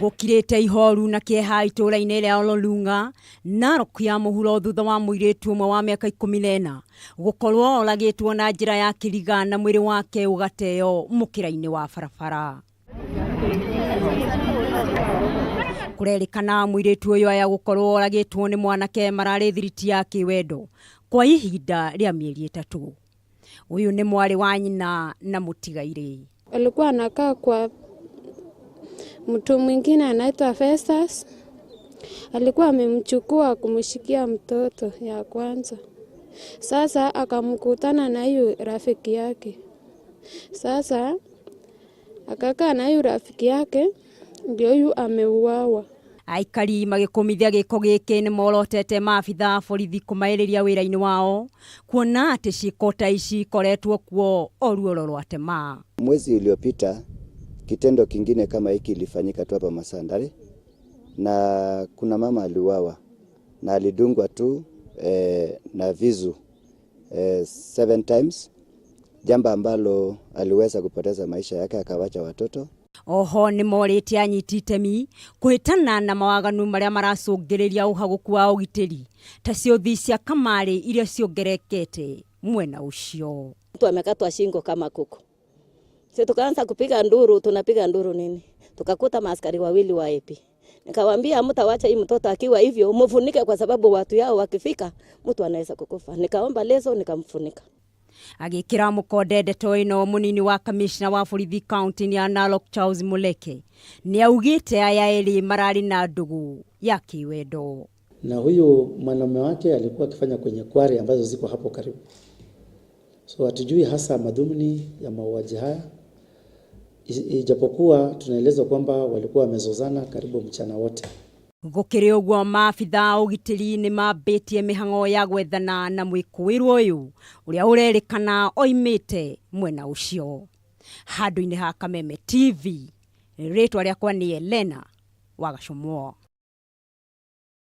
Gukirite ihoru na kieha itũra-inĩ rĩa Ololunga, Narok ya mũhuro thutha wa mũirĩtu ũmwe wa mĩaka 14 gũkorwo oragĩtwo na njĩra ya kĩriga na mwĩrĩ wake ũgateo mũkĩra-inĩ wa barabara. Kũrerĩkana mũirĩtu ũyũ aya gũkorwo oragĩtwo nĩ mwanake mararĩ thiriti ya kĩwendo kwa ihinda rĩa mĩeri 3. Huyu ni mwari wa nyina na mũtigairĩ. Alikuwa anakaa kwa mtu mwingine anaitwa Festus. Alikuwa amemchukua kumshikia mtoto ya kwanza. Sasa akamkutana na hiyo rafiki yake. Sasa akakaa na hiyo rafiki yake, ndio huyu ameuawa. Aikari magĩkũmithia gĩko gĩkĩ nĩ morotete maabitha borithi kũmaĩrĩria wĩra-inĩ wao kuona atĩ ciĩko ta ici ikoretwo kuo o ruoro rwa tema. Mwezi uliopita kitendo kingine kama hiki kilifanyika tu hapa Masandari, na kuna mama aliuawa na alidungwa tu na visu 7 times, jambo ambalo aliweza kupoteza maisha yake akawacha watoto. Oho ni morĩte anyiti itemi kũhĩtana na mawaganu marĩa maracũngĩrĩria uhaguku wa ugitiri ta ciothi cia kamari iria ciongerekete mwena ucio. Mtu amekatwa shingo kama kuku. Sisi tukaanza kupiga nduru, tunapiga nduru nini? Tukakuta maaskari wawili wa AP. Nikawaambia mtawacha hii mtoto akiwa hivyo mfunike, kwa sababu watu yao wakifika mtu anaweza kukufa. Nikaomba leso nikamfunika. Agĩkĩra mũkonde ndeto ĩno mũnini wa kamishna wa borithi kaunti ya Narok South Muleke ni augĩte aya erĩ mararĩ na ndugu ya kĩwendo. Na huyu mwanaume wake alikuwa akifanya kwenye kwari ambazo ziko hapo karibu. So hatujui hasa madhumuni ya mauaji haya, ijapokuwa tunaeleza kwamba walikuwa wamezozana karibu mchana wote. Gũkĩrĩ ũguo maabitha ugitiri nĩ mambĩtie mĩhang'o ya gwethana na mwĩkũĩrwo ũyũ ũrĩa ũrerĩkana oimĩte mwena ũcio. Handũ-inĩ ha Kameme TV, rĩtwa rĩakwa nĩ Elena wa Gacũmwo.